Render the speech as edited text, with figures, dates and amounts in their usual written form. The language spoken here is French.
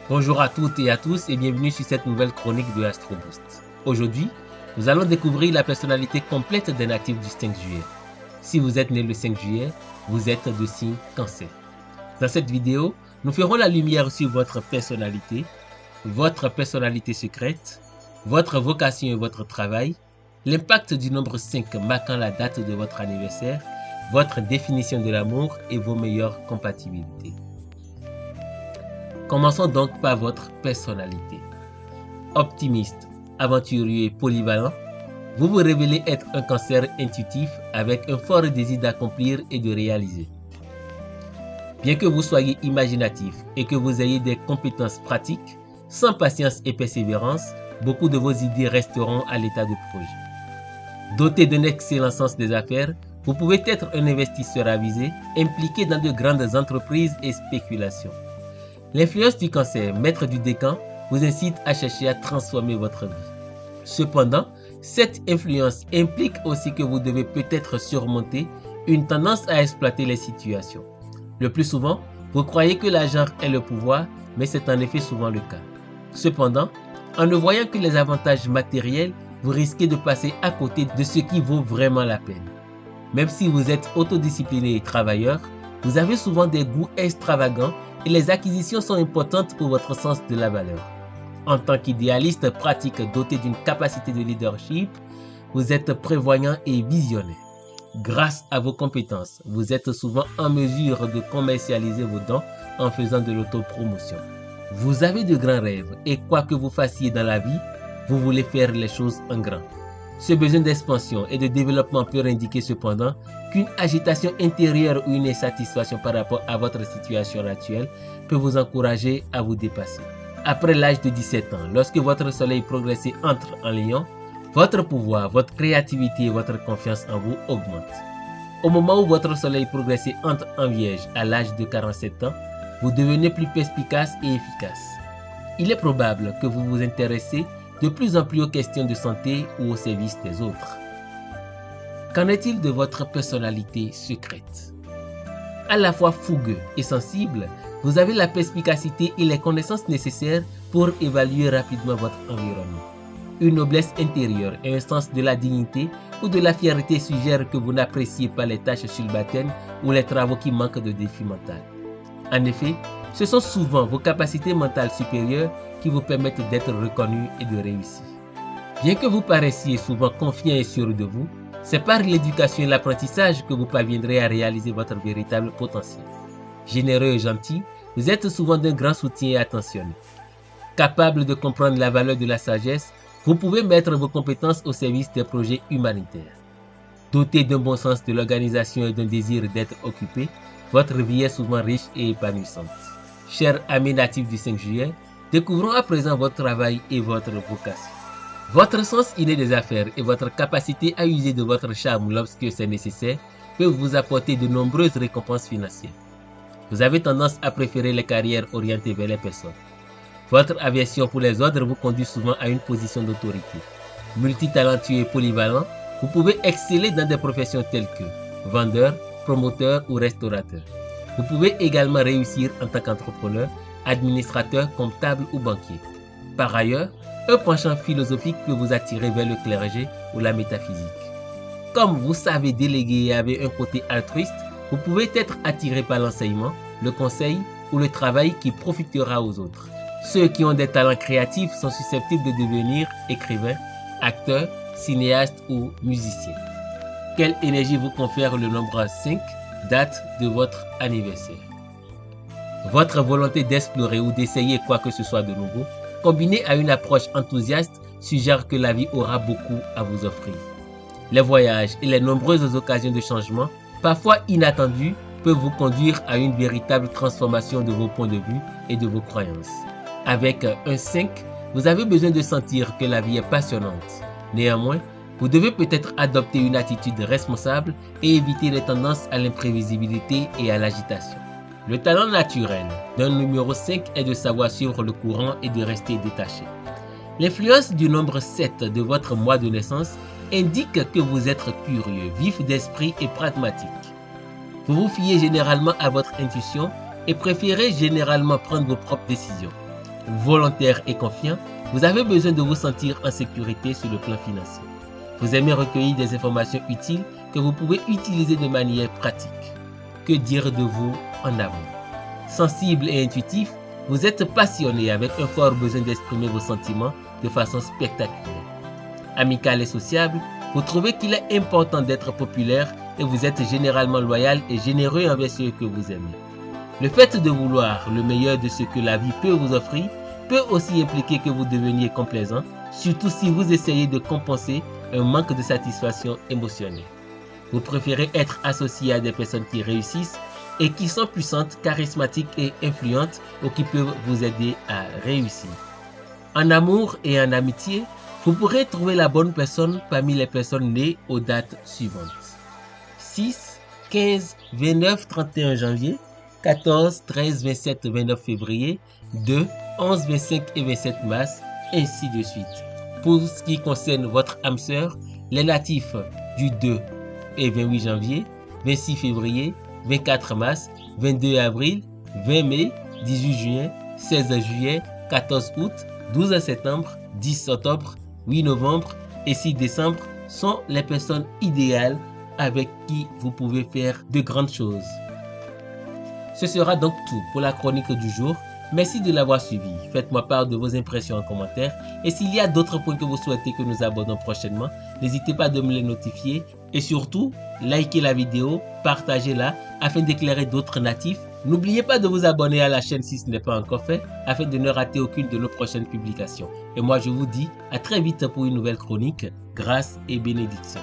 Bonjour à toutes et à tous et bienvenue sur cette nouvelle chronique de AstroBoost. Aujourd'hui, nous allons découvrir la personnalité complète d'un natif du 5 juillet. Si vous êtes né le 5 juillet, vous êtes de signe Cancer. Dans cette vidéo, nous ferons la lumière sur votre personnalité secrète, votre vocation et votre travail, l'impact du nombre 5 marquant la date de votre anniversaire, votre définition de l'amour et vos meilleures compatibilités. Commençons donc par votre personnalité. Optimiste, aventurier et polyvalent, vous vous révélez être un Cancer intuitif avec un fort désir d'accomplir et de réaliser. Bien que vous soyez imaginatif et que vous ayez des compétences pratiques, sans patience et persévérance, beaucoup de vos idées resteront à l'état de projet. Doté d'un excellent sens des affaires, vous pouvez être un investisseur avisé, impliqué dans de grandes entreprises et spéculations. L'influence du Cancer, maître du décan, vous incite à chercher à transformer votre vie. Cependant, cette influence implique aussi que vous devez peut-être surmonter une tendance à exploiter les situations. Le plus souvent, vous croyez que l'argent est le pouvoir, mais c'est en effet souvent le cas. Cependant, en ne voyant que les avantages matériels, vous risquez de passer à côté de ce qui vaut vraiment la peine. Même si vous êtes autodiscipliné et travailleur, vous avez souvent des goûts extravagants et les acquisitions sont importantes pour votre sens de la valeur. En tant qu'idéaliste pratique doté d'une capacité de leadership, vous êtes prévoyant et visionnaire. Grâce à vos compétences, vous êtes souvent en mesure de commercialiser vos dons en faisant de l'autopromotion. Vous avez de grands rêves et quoi que vous fassiez dans la vie, vous voulez faire les choses en grand. Ce besoin d'expansion et de développement peut indiquer cependant qu'une agitation intérieure ou une insatisfaction par rapport à votre situation actuelle peut vous encourager à vous dépasser. Après l'âge de 17 ans, lorsque votre soleil progressé entre en Lion, votre pouvoir, votre créativité et votre confiance en vous augmentent. Au moment où votre soleil progressé entre en Vierge à l'âge de 47 ans, vous devenez plus perspicace et efficace. Il est probable que vous vous intéressez de plus en plus aux questions de santé ou au service des autres. Qu'en est-il de votre personnalité secrète? À la fois fougueux et sensible, vous avez la perspicacité et les connaissances nécessaires pour évaluer rapidement votre environnement. Une noblesse intérieure et un sens de la dignité ou de la fierté suggèrent que vous n'appréciez pas les tâches subalternes ou les travaux qui manquent de défi mental. En effet, ce sont souvent vos capacités mentales supérieures qui vous permettent d'être reconnu et de réussir. Bien que vous paraissiez souvent confiant et sûr de vous, c'est par l'éducation et l'apprentissage que vous parviendrez à réaliser votre véritable potentiel. Généreux et gentil, vous êtes souvent d'un grand soutien et attentionné. Capable de comprendre la valeur de la sagesse, vous pouvez mettre vos compétences au service des projets humanitaires. Doté d'un bon sens de l'organisation et d'un désir d'être occupé, votre vie est souvent riche et épanouissante. Chers amis natifs du 5 juillet, découvrons à présent votre travail et votre vocation. Votre sens inné des affaires et votre capacité à user de votre charme lorsque c'est nécessaire peuvent vous apporter de nombreuses récompenses financières. Vous avez tendance à préférer les carrières orientées vers les personnes. Votre aversion pour les ordres vous conduit souvent à une position d'autorité. Multitalentueux et polyvalent, vous pouvez exceller dans des professions telles que vendeur, promoteur ou restaurateur. Vous pouvez également réussir en tant qu'entrepreneur, administrateur, comptable ou banquier. Par ailleurs, un penchant philosophique peut vous attirer vers le clergé ou la métaphysique. Comme vous savez déléguer et avez un côté altruiste, vous pouvez être attiré par l'enseignement, le conseil ou le travail qui profitera aux autres. Ceux qui ont des talents créatifs sont susceptibles de devenir écrivains, acteurs, cinéastes ou musiciens. Quelle énergie vous confère le nombre 5, date de votre anniversaire? Votre volonté d'explorer ou d'essayer quoi que ce soit de nouveau, combinée à une approche enthousiaste, suggère que la vie aura beaucoup à vous offrir. Les voyages et les nombreuses occasions de changement, parfois inattendues, peuvent vous conduire à une véritable transformation de vos points de vue et de vos croyances. Avec un 5, vous avez besoin de sentir que la vie est passionnante. Néanmoins, vous devez peut-être adopter une attitude responsable et éviter les tendances à l'imprévisibilité et à l'agitation. Le talent naturel d'un numéro 5 est de savoir suivre le courant et de rester détaché. L'influence du nombre 7 de votre mois de naissance indique que vous êtes curieux, vif d'esprit et pragmatique. Vous vous fiez généralement à votre intuition et préférez généralement prendre vos propres décisions. volontaire et confiant, vous avez besoin de vous sentir en sécurité sur le plan financier. Vous aimez recueillir des informations utiles que vous pouvez utiliser de manière pratique. Que dire de vous en amour? Sensible et intuitif, vous êtes passionné avec un fort besoin d'exprimer vos sentiments de façon spectaculaire. Amical et sociable, vous trouvez qu'il est important d'être populaire et vous êtes généralement loyal et généreux envers ceux que vous aimez. Le fait de vouloir le meilleur de ce que la vie peut vous offrir peut aussi impliquer que vous deveniez complaisant, surtout si vous essayez de compenser un manque de satisfaction émotionnelle. Vous préférez être associé à des personnes qui réussissent et qui sont puissantes, charismatiques et influentes ou qui peuvent vous aider à réussir. En amour et en amitié, vous pourrez trouver la bonne personne parmi les personnes nées aux dates suivantes. 6, 15, 29, 31 janvier, 14, 13, 27, 29 février, 2, 11, 25 et 27 mars, ainsi de suite. Pour ce qui concerne votre âme sœur, les natifs du 2 et 28 janvier, 26 février, 24 mars, 22 avril, 20 mai, 18 juin, 16 juillet, 14 août, 12 septembre, 10 octobre, 8 novembre et 6 décembre sont les personnes idéales avec qui vous pouvez faire de grandes choses. Ce sera donc tout pour la chronique du jour. Merci de l'avoir suivi. Faites-moi part de vos impressions en commentaire. Et s'il y a d'autres points que vous souhaitez que nous abordons prochainement, n'hésitez pas à me les notifier. Et surtout, likez la vidéo, partagez-la afin d'éclairer d'autres natifs. N'oubliez pas de vous abonner à la chaîne si ce n'est pas encore fait, afin de ne rater aucune de nos prochaines publications. Et moi, je vous dis à très vite pour une nouvelle chronique. Grâce et bénédiction.